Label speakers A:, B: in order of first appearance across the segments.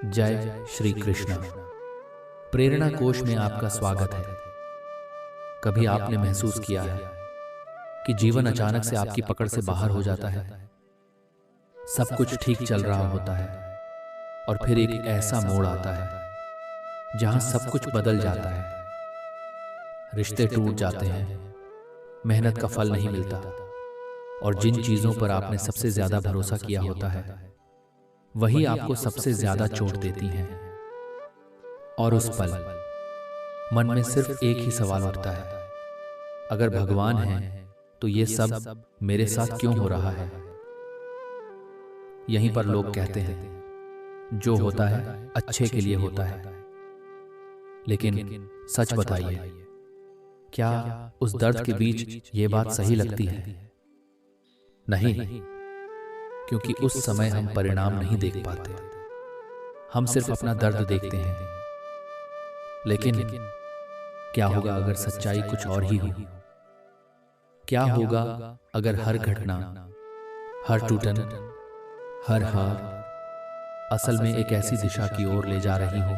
A: जय श्री कृष्ण। प्रेरणा कोश में आपका स्वागत है। कभी आपने महसूस किया है कि जीवन अचानक से आपकी पकड़ से बाहर हो जाता है? सब कुछ ठीक चल रहा होता है और फिर एक ऐसा मोड़ आता है जहां सब कुछ बदल जाता है। रिश्ते टूट जाते हैं, मेहनत का फल नहीं मिलता और जिन चीजों पर आपने सबसे ज्यादा भरोसा किया होता है वही आपको सबसे ज्यादा चोट देती हैं। और उस पल मन में सिर्फ एक ही सवाल उठता है, अगर भगवान है तो ये सब मेरे साथ क्यों हो रहा है? यहीं पर लोग कहते हैं जो होता है अच्छे के लिए होता है, लेकिन सच बताइए, क्या उस दर्द के बीच ये बात सही लगती है? नहीं, क्योंकि उस समय हम परिणाम नहीं देख पाते, हम सिर्फ अपना दर्द देखते हैं। लेकिन क्या होगा अगर सच्चाई कुछ और ही हो? क्या होगा अगर हर घटना, हर टूटन, हर हार असल में एक ऐसी दिशा की ओर ले जा रही हो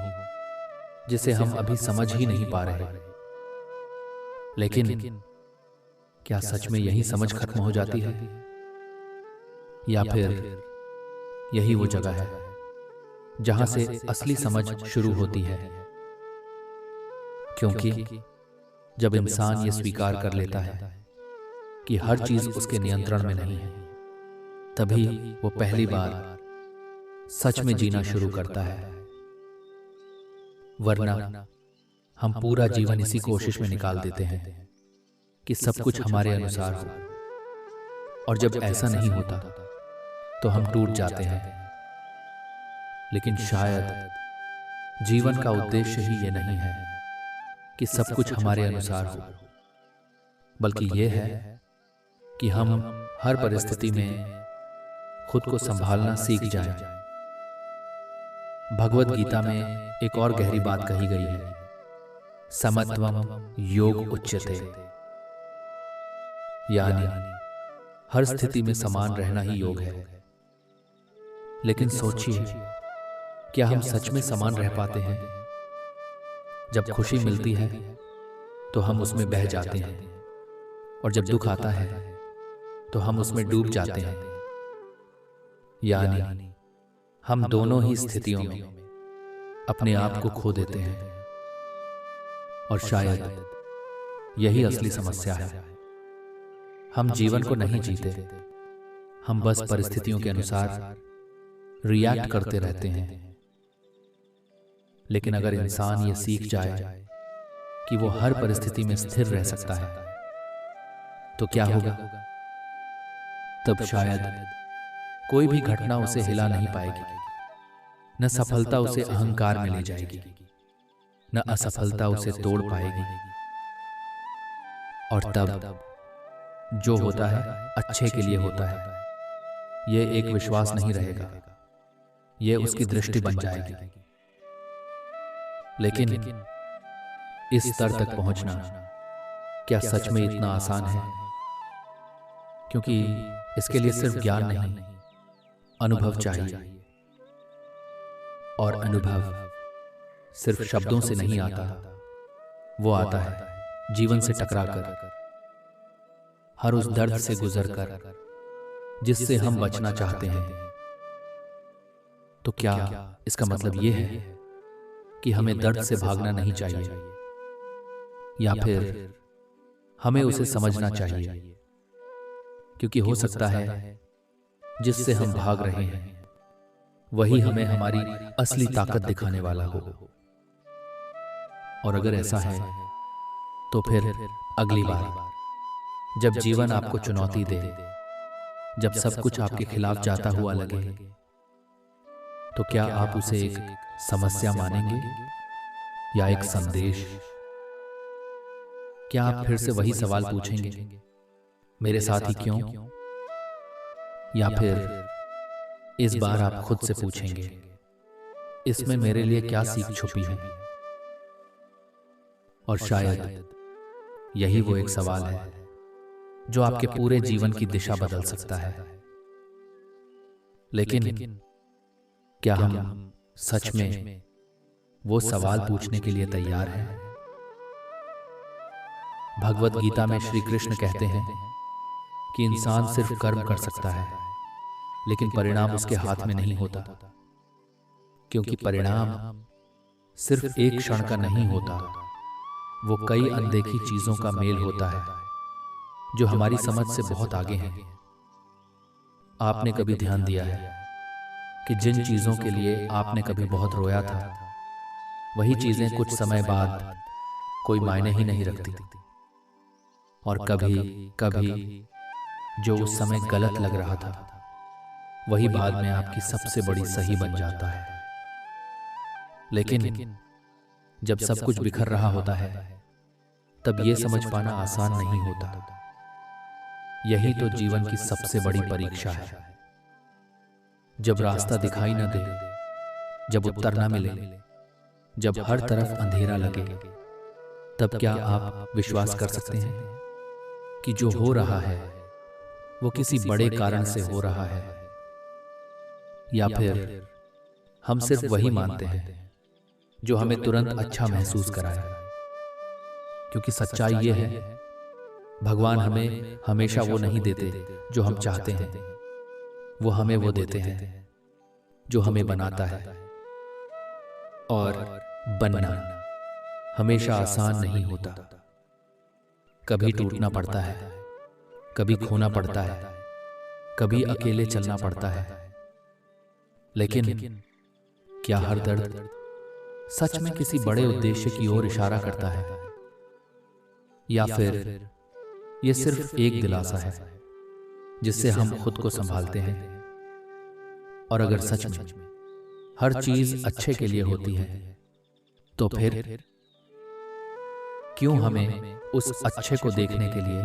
A: जिसे हम अभी समझ ही नहीं पा रहे? लेकिन क्या सच में यही समझ खत्म हो जाती है, या फिर यही वो जगह है जहां से असली समझ शुरू होती है? क्योंकि जब इंसान ये स्वीकार कर लेता है कि हर चीज उसके नियंत्रण में नहीं है, तभी वो पहली बार सच में जीना शुरू करता है। वरना हम पूरा जीवन इसी कोशिश में निकाल देते हैं कि सब कुछ हमारे अनुसार हो, और जब ऐसा नहीं होता तो हम टूट जाते हैं। लेकिन शायद जीवन का उद्देश्य ही ये नहीं है कि सब कुछ हमारे अनुसार हो, बल्कि ये है कि हम हर परिस्थिति में खुद को संभालना सीख जाएं। भगवद गीता में एक और गहरी बात कही गई है, समत्वम योग उच्यते, यानी हर स्थिति में समान रहना ही योग है। लेकिन सोचिए, क्या हम सच में समान रह पाते हैं? जब खुशी मिलती है तो हम उसमें बह जाते हैं, और जब दुख आता है तो हम उसमें डूब जाते हैं। यानी हम दोनों ही स्थितियों में अपने आप को खो देते हैं। और शायद यही असली समस्या है। हम जीवन को नहीं जीते, हम बस परिस्थितियों के अनुसार रिएक्ट करते रहते हैं। लेकिन अगर इंसान ये सीख जाए कि वो हर परिस्थिति में स्थिर रह सकता है, तो क्या होगा? तब शायद कोई भी घटना उसे हिला नहीं पाएगी। न सफलता उसे अहंकार में ले जाएगी, न असफलता उसे तोड़ पाएगी। और तब जो होता है अच्छे के लिए होता है, यह एक विश्वास नहीं रहेगा, यह उसकी दृष्टि बन जाएगी। लेकिन इस स्तर तक पहुंचना क्या सच में इतना आसान है? क्योंकि इसके लिए सिर्फ ज्ञान नहीं, अनुभव चाहिए। और अनुभव सिर्फ शब्दों से नहीं आता, वो आता है जीवन से टकराकर, हर उस दर्द से गुजरकर जिससे हम बचना चाहते हैं। तो क्या इसका मतलब ये है कि हमें दर्द से भागना नहीं चाहिए, या फिर हमें उसे समझना चाहिए? क्योंकि हो सकता है जिससे हम भाग रहे हैं वही हमें हमारी असली ताकत दिखाने वाला हो। और अगर ऐसा है तो फिर अगली बार जब जीवन आपको चुनौती दे, जब सब कुछ आपके खिलाफ जाता हुआ लगे, तो क्या आप उसे एक समस्या मानेंगे या एक संदेश? क्या आप फिर से वही सवाल पूछेंगे, मेरे साथ ही क्यों? या फिर इस बार आप खुद से पूछेंगे, इसमें मेरे लिए क्या सीख छुपी है? और शायद यही वो एक सवाल है जो आपके पूरे जीवन की दिशा बदल सकता है। लेकिन क्या हम सच में वो सवाल पूछने के लिए तैयार हैं? भगवत गीता में श्री कृष्ण कहते हैं कि इंसान सिर्फ कर्म कर सकता है, लेकिन परिणाम उसके हाथ में नहीं होता, क्योंकि परिणाम सिर्फ एक क्षण का नहीं होता, वो कई अनदेखी चीजों का मेल होता है जो हमारी समझ से बहुत आगे हैं। आपने कभी ध्यान दिया है कि जिन चीजों के लिए आपने कभी बहुत रोया था, वही चीजें कुछ समय बाद कोई मायने ही नहीं रखती, और कभी कभी जो उस समय गलत लग रहा था वही बाद में आपकी सबसे बड़ी सही बन जाता है। लेकिन जब सब कुछ बिखर रहा होता है, तब ये समझ पाना आसान नहीं होता। यही तो जीवन की सबसे बड़ी परीक्षा है। जब रास्ता दिखाई न दे, जब उत्तर न मिले, जब हर तरफ अंधेरा लगे, तब क्या आप विश्वास कर सकते हैं कि जो हो रहा है वो किसी बड़े कारण से हो रहा है? या फिर हम सिर्फ वही मानते हैं जो हमें तुरंत अच्छा महसूस कराए? क्योंकि सच्चाई ये है, भगवान हमें हमेशा वो नहीं देते जो हम चाहते हैं, वो हमें वो देते हैं जो हमें बनाता है। और बनना हमेशा आसान नहीं होता। कभी टूटना पड़ता है, कभी खोना पड़ता है, कभी अकेले चलना पड़ता है। लेकिन क्या हर दर्द सच में किसी बड़े उद्देश्य की ओर इशारा करता है, या फिर यह सिर्फ एक दिलासा है जिससे हम खुद को संभालते हैं? और अगर सच में हर चीज अच्छे के लिए होती है, तो फिर क्यों हमें उस अच्छे को देखने के लिए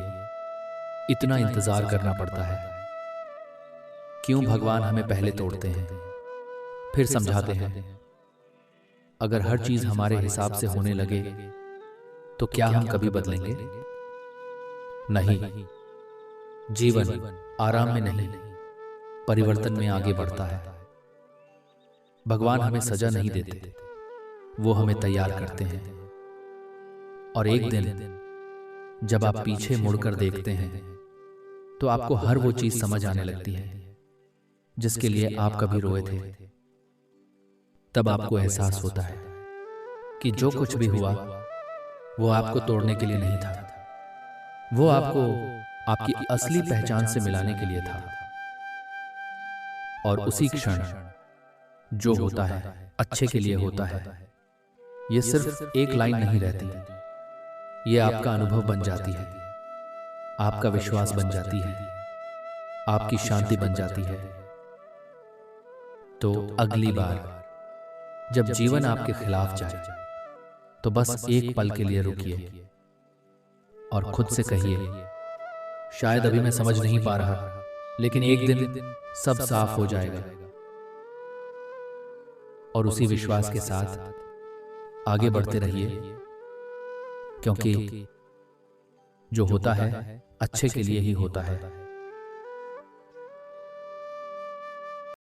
A: इतना इंतजार करना पड़ता है? क्यों भगवान हमें पहले तोड़ते हैं, फिर समझाते हैं? अगर हर चीज हमारे हिसाब से होने लगे, तो क्या हम कभी बदलेंगे? नहीं। जीवन आराम में नहीं, परिवर्तन में आगे बढ़ता है। भगवान हमें सजा नहीं देते, वो हमें तैयार करते हैं। और एक दिन जब आप पीछे मुड़कर देखते हैं, तो आपको हर वो चीज समझ आने लगती है जिसके लिए आप कभी रोए थे। तब आपको एहसास होता है कि जो कुछ भी हुआ वो आपको तोड़ने के लिए नहीं था, वो आपको आपकी असली पहचान से मिलाने के लिए था। और उसी क्षण जो होता है अच्छे के लिए होता है। ये सिर्फ एक लाइन नहीं रहती, ये आपका अनुभव बन जाती है, आपका विश्वास बन जाती है, आपकी शांति बन जाती है। तो अगली बार जब जीवन आपके खिलाफ जाए, तो बस एक पल के लिए रुकिए और खुद से कहिए, शायद अभी मैं समझ नहीं पा रहा, लेकिन एक दिन सब साफ हो जाएगा। और उसी विश्वास के साथ आगे बढ़ते रहिए, क्योंकि जो होता है अच्छे के लिए ही होता है।